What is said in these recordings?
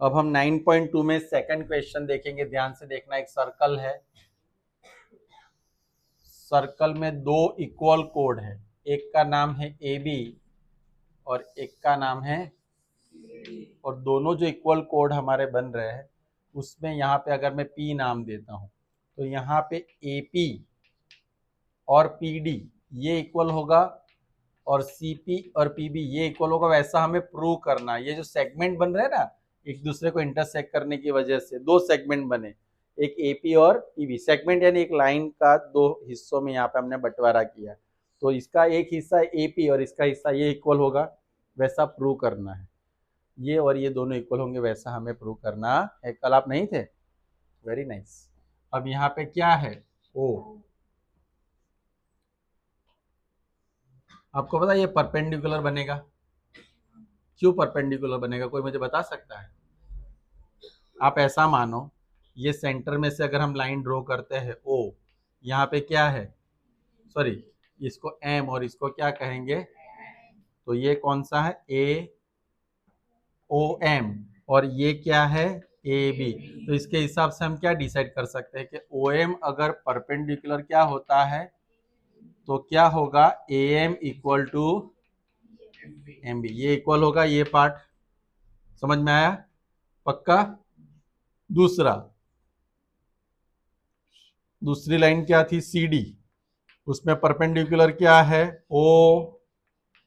अब हम 9.2 में सेकंड क्वेश्चन देखेंगे। ध्यान से देखना, एक सर्कल है, सर्कल में दो इक्वल कोड है, एक का नाम है ए बी और एक का नाम है, और दोनों जो इक्वल कोड हमारे बन रहे हैं उसमें यहाँ पे अगर मैं पी नाम देता हूँ तो यहाँ पे ए पी और पी डी ये इक्वल होगा और सी पी और पी बी ये इक्वल होगा। वैसा हमें प्रूव करना है। ये जो सेगमेंट बन रहे हैं ना, एक दूसरे को इंटरसेक्ट करने की वजह से दो सेगमेंट बने, एक एपी और पीबी। सेगमेंट यानी एक लाइन का दो हिस्सों में यहाँ पे हमने बंटवारा किया, तो इसका एक हिस्सा एपी और इसका हिस्सा ये इक्वल होगा, वैसा प्रूव करना है। ये और ये दोनों इक्वल होंगे, वैसा हमें प्रूव करना है। कल आप नहीं थे? Very nice. अब यहाँ पे क्या है? ओ, आपको पता है ये परपेंडिकुलर बनेगा। क्यों परपेंडिकुलर बनेगा, कोई मुझे बता सकता है? आप ऐसा मानो, ये सेंटर में से अगर हम लाइन ड्रॉ करते हैं ओ, यहाँ पे क्या है, सॉरी इसको एम और इसको क्या कहेंगे, तो ये कौन सा है, ए ओ एम, और ये क्या है, ए बी। तो इसके हिसाब से हम क्या डिसाइड कर सकते हैं कि ओ एम अगर परपेंडिकुलर क्या होता है तो क्या होगा, A M equal to M B. ये इक्वल होगा, ये पार्ट समझ में आया? पक्का? दूसरी लाइन क्या थी, सी डी, उसमें परपेंडिकुलर क्या है, ओ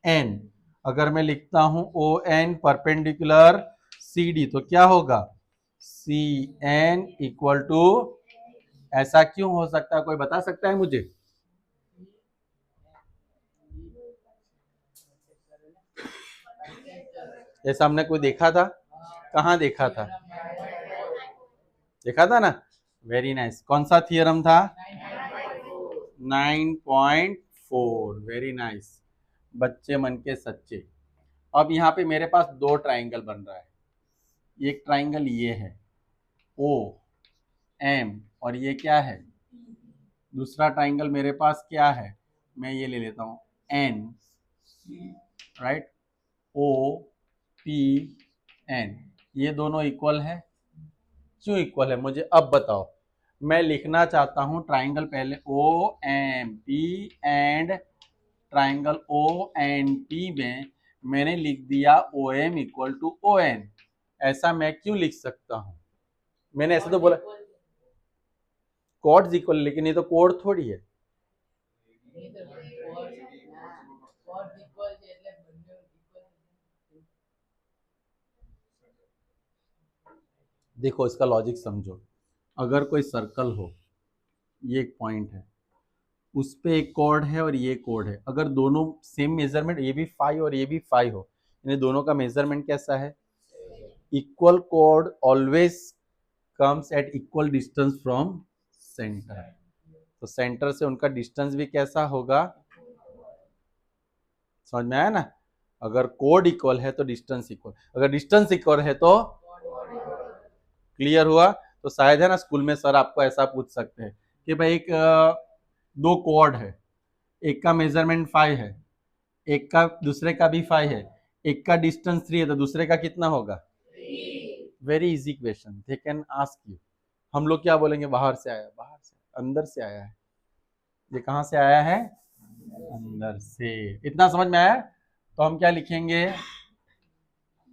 एन। अगर मैं लिखता हूं O N perpendicular C D तो क्या होगा, सी एन इक्वल टू, ऐसा क्यों हो सकता है, कोई बता सकता है मुझे? ऐसा हमने कोई देखा था? कहाँ देखा था? देखा था ना? Very nice. कौन सा थियरम था? 9.4। वेरी नाइस, बच्चे मन के सच्चे। अब यहाँ पे मेरे पास दो ट्राइंगल बन रहा है। एक ट्राइंगल ये है ओ एम, और ये क्या है, दूसरा ट्राइंगल मेरे पास क्या है, मैं ये ले लेता हूँ N, right, O P N. ये दोनों इक्वल है। क्यों इक्वल है मुझे अब बताओ। मैं लिखना चाहता हूं ट्राइंगल पहले O M P and triangle O N P में मैंने लिख दिया O M equal to O N. ऐसा मैं क्यों लिख सकता हूं? मैंने ऐसे तो बोला कॉर्ड्स इक्वल, लेकिन ये तो कोड थोड़ी है। देखो इसका लॉजिक समझो। अगर कोई सर्कल हो, ये एक पॉइंट है, उस पे एक कॉर्ड है और ये कॉर्ड है, अगर दोनों सेम मेजरमेंट, ये भी 5 और ये भी 5 हो, यानी दोनों का मेजरमेंट कैसा है, equal cord always comes at equal distance from centre. तो सेंटर से उनका डिस्टेंस भी कैसा होगा, समझ में आया ना? अगर कोड इक्वल है तो डिस्टेंस इक्वल, अगर डिस्टेंस इक्वल है तो, क्लियर हुआ? तो शायद है ना स्कूल में सर आपको ऐसा पूछ सकते हैं कि भाई एक दो कोड है, एक का मेजरमेंट 5 है, एक का दूसरे का भी 5 है, एक का डिस्टेंस 3 है, तो दूसरे का कितना होगा? Very easy question, they can ask you. हम लोग क्या बोलेंगे, बाहर से आया, बाहर से, अंदर से आया है। ये कहां से आया है? अंदर से। इतना समझ में आया? तो हम क्या लिखेंगे,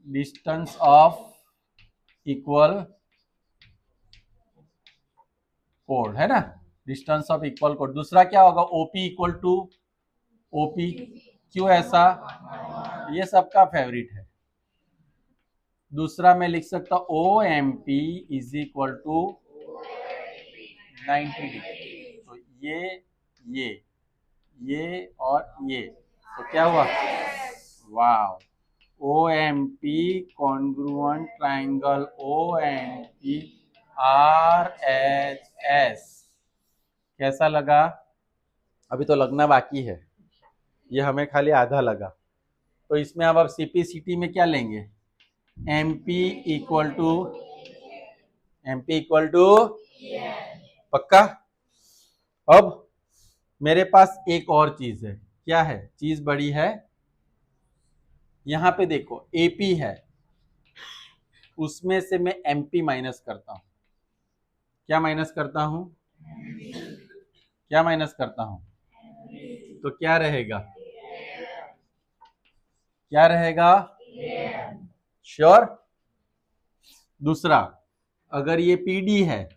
डिस्टेंस ऑफ इक्वल कोड, है ना, डिस्टेंस ऑफ इक्वल कोड। दूसरा क्या होगा, ओपी इक्वल टू ओपी। क्यों ऐसा? ये सबका फेवरेट है। दूसरा मैं लिख सकता O M P is equal to 90 degree. तो ये ये और ये, तो क्या हुआ, wow, O M P congruent triangle O M P R H S. कैसा लगा? अभी तो लगना बाकी है, ये हमें खाली आधा लगा। तो इसमें अब सीपीसीटी में क्या लेंगे, M P equal to, M P equal to, पक्का? अब मेरे पास एक और चीज है। क्या है चीज, बड़ी है। यहां पे देखो एपी है, उसमें से मैं MP माइनस करता हूं। क्या माइनस करता हूं? क्या माइनस करता हूं? तो क्या रहेगा? क्या रहेगा? श्योर? दूसरा, अगर ये PD है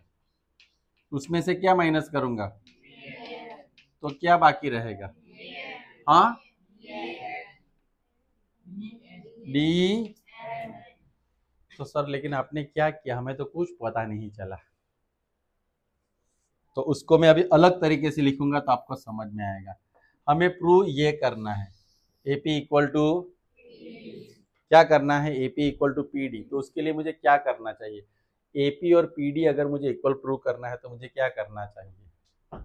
उसमें से क्या माइनस करूंगा तो क्या बाकी रहेगा? हाँ, D। तो सर लेकिन आपने क्या किया, हमें तो कुछ पता नहीं चला। तो उसको मैं अभी अलग तरीके से लिखूंगा तो आपको समझ में आएगा। हमें प्रूव ये करना है AP इक्वल टू, क्या करना है? AP equal to PD। तो उसके लिए मुझे क्या करना चाहिए? AP और PD अगर मुझे इक्वल प्रूव करना है तो मुझे क्या करना चाहिए?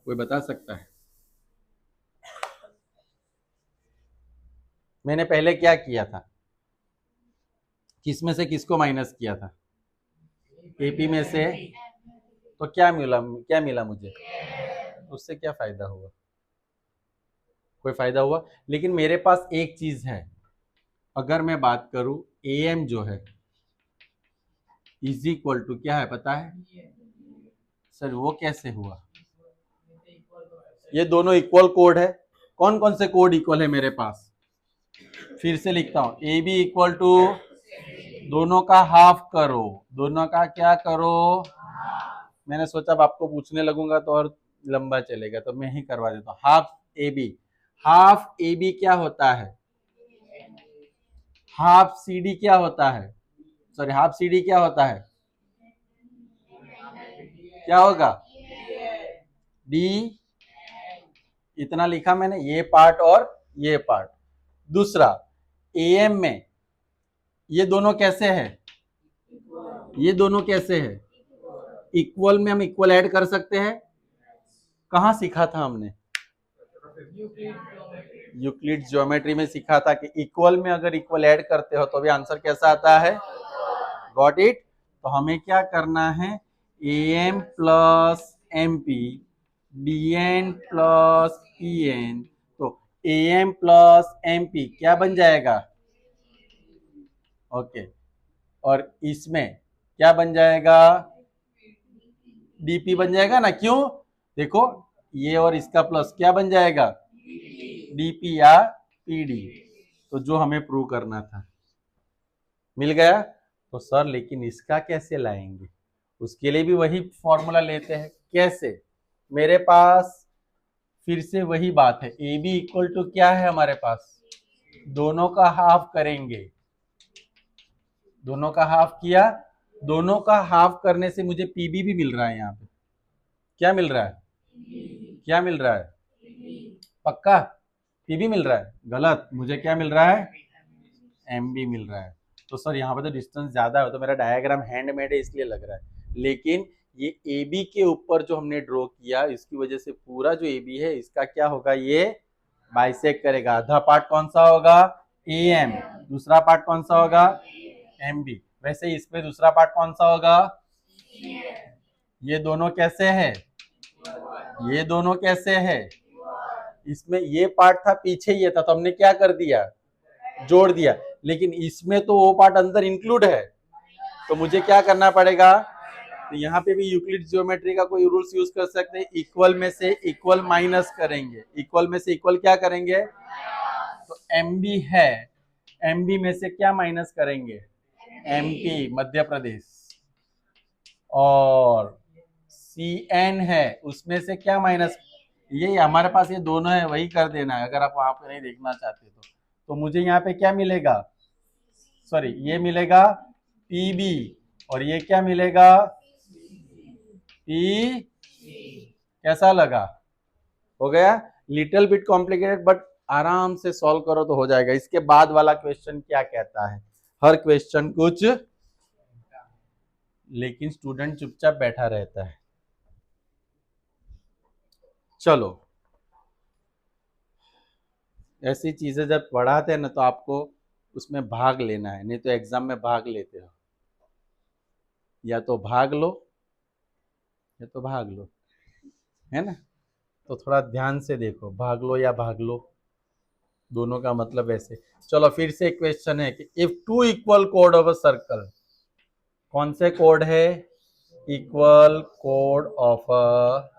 कोई बता सकता है? मैंने पहले क्या किया था? किस में से किसको माइनस किया था? AP में से। तो क्या मिला? क्या मिला मुझे? उससे क्या फायदा हुआ? कोई फायदा हुआ? लेकिन मेरे पास एक चीज है, अगर मैं बात करूं AM जो है इज इक्वल टू क्या है पता है? सर वो कैसे हुआ? ये दोनों इक्वल कोड है। कौन कौन से कोड इक्वल है मेरे पास? फिर से लिखता हूं, AB इक्वल टू, दोनों का हाफ करो। दोनों का क्या करो? मैंने सोचा अब आपको पूछने लगूंगा तो और लंबा चलेगा, तो मैं ही करवा देता हूँ। Half AB। हाफ AB क्या होता है? हाफ CD क्या होता है? सॉरी, हाफ CD क्या होता है? क्या होगा? D। इतना लिखा मैंने, ये पार्ट और ये पार्ट। दूसरा, AM में ये दोनों कैसे है? ये दोनों कैसे है? इक्वल में हम इक्वल ऐड कर सकते हैं। कहाँ सीखा था हमने? यूक्लिड ज्योमेट्री में सीखा था कि इक्वल में अगर इक्वल ऐड करते हो तो भी आंसर कैसा आता है? Got it? तो हमें क्या करना है? AM plus MP, DN plus EN। तो AM प्लस MP क्या बन जाएगा? ओके। और इसमें क्या बन जाएगा? DP बन जाएगा ना? क्यों? देखो, ये और इसका प्लस क्या बन जाएगा? DP या PD। तो जो हमें प्रूव करना था मिल गया। तो सर लेकिन इसका कैसे लाएंगे? उसके लिए भी वही फॉर्मूला लेते हैं। कैसे? मेरे पास फिर से वही बात है, AB इक्वल टू क्या है हमारे पास? दोनों का हाफ करेंगे। दोनों का हाफ किया, दोनों का हाफ करने से मुझे PB भी मिल रहा है। यहाँ पे क्या मिल रहा है? क्या मिल रहा है? पक्का PB मिल रहा है? गलत, मुझे क्या मिल रहा है? MB मिल रहा है। तो सर यहाँ पे तो डिस्टेंस ज्यादा है, तो मेरा डायग्राम हैंडमेड है इसलिए लग रहा है। लेकिन ये AB के ऊपर जो हमने ड्रॉ किया, इसकी वजह से पूरा जो AB है इसका क्या होगा? ये बाइसेक्ट करेगा। आधा पार्ट कौन सा होगा? AM। दूसरा पार्ट कौन सा होगा? MB। वैसे इसमें दूसरा पार्ट कौन सा होगा? ये दोनों कैसे है? ये दोनों कैसे है? इसमें ये पार्ट था, पीछे ये था, तो हमने क्या कर दिया? जोड़ दिया। लेकिन इसमें तो वो पार्ट अंदर इंक्लूड है, तो मुझे क्या करना पड़ेगा? तो यहाँ पे भी यूक्लिड ज्योमेट्री का कोई रूल्स यूज कर सकते हैं। इक्वल में से इक्वल माइनस करेंगे। इक्वल में से इक्वल क्या करेंगे? तो MB है, MB में से क्या माइनस करेंगे? MP मध्य प्रदेश। और CN है, उसमें से क्या माइनस? ये हमारे पास ये दोनों है, वही कर देना है अगर आप वहां पे नहीं देखना चाहते तो मुझे यहाँ पे क्या मिलेगा? सॉरी, ये मिलेगा PB और ये क्या मिलेगा? P। कैसा लगा? हो गया? लिटिल बिट कॉम्प्लिकेटेड, बट आराम से सॉल्व करो तो हो जाएगा। इसके बाद वाला क्वेश्चन क्या कहता है? हर क्वेश्चन कुछ, लेकिन स्टूडेंट चुपचाप बैठा रहता है। चलो, ऐसी चीजें जब पढ़ाते हैं ना तो आपको उसमें भाग लेना है, नहीं तो एग्जाम में भाग लेते हो। या तो भाग लो या तो भाग लो, है ना? तो थोड़ा ध्यान से देखो, भाग लो या भाग लो। दोनों का मतलब ऐसे। चलो फिर से एक क्वेश्चन है कि if two equal code of a circle, कौन से कोड है? Equal code of a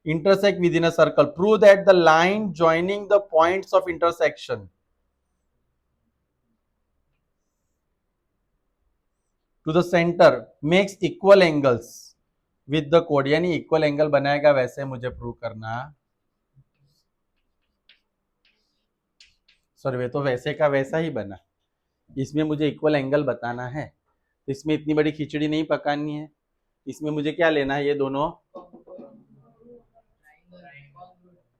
intersect within a circle, prove that the line joining the points of intersection to the center makes equal angles with the chord, यानी equal angle बनाएगा वैसे मुझे prove करना। Sir वे तो वैसे का वैसा ही बना, इसमें मुझे इक्वल एंगल बताना है, तो इसमें इतनी बड़ी खिचड़ी नहीं पकानी है। इसमें मुझे क्या लेना है? ये दोनों।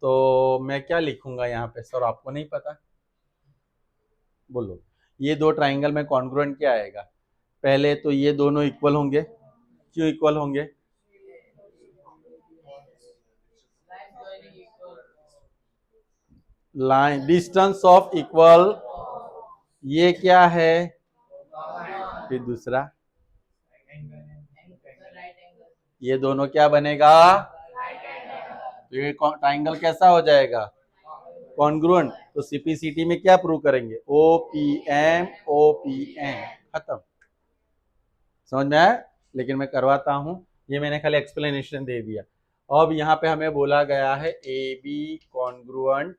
तो मैं क्या लिखूंगा यहाँ पे सर, आपको नहीं पता? बोलो। ये दो ट्राइंगल में कॉन्ग्रुएंट क्या आएगा? पहले तो ये दोनों इक्वल होंगे। क्यों इक्वल होंगे? लाइन डिस्टेंस ऑफ इक्वल, ये क्या है? फिर दूसरा ये दोनों क्या बनेगा? तो ये ट्राइंगल कैसा हो जाएगा? कॉन्ग्रुएंट। तो सीपीसीटी में क्या प्रूव करेंगे? ओपीएम ओपीएम, खत्म। समझ में आया? लेकिन मैं करवाता हूं, ये मैंने खाली एक्सप्लेनेशन दे दिया। अब यहाँ पे हमें बोला गया है A B congruent,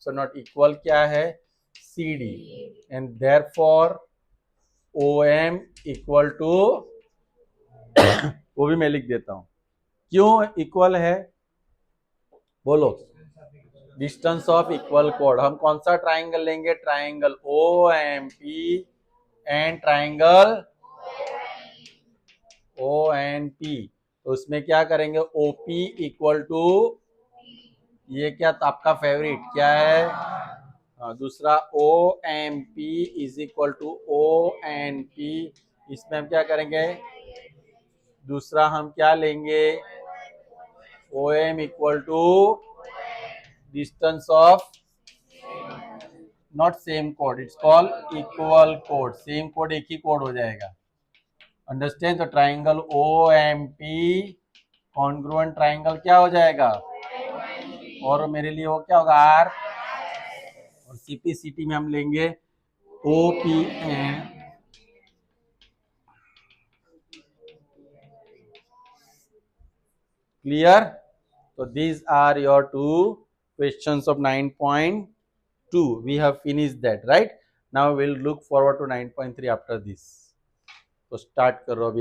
so not equal क्या है? C D, and therefore O M equal to, वो भी मैं लिख देता हूं। क्यों इक्वल है? बोलो। डिस्टेंस ऑफ इक्वल कोड। हम कौन सा ट्राइंगल लेंगे? Triangle O M P and triangle O N P. तो उसमें क्या करेंगे? ओपी इक्वल टू, ये क्या आपका फेवरेट क्या है? दूसरा ओ M P is equal to O N P. इसमें हम क्या करेंगे? दूसरा हम क्या लेंगे? ओ M equal to distance of, not same code, it's call equal code. Same code एक ही कोड हो जाएगा। अंडरस्टैंड? तो triangle O M P congruent triangle क्या हो जाएगा? और मेरे लिए वो क्या होगा? आर। और सीपीसीटी में हम लेंगे O P M. Clear? So these are your two questions of 9.2. We have finished that, right? Now we'll look forward to 9.3 after this. तो start करो अभी आप।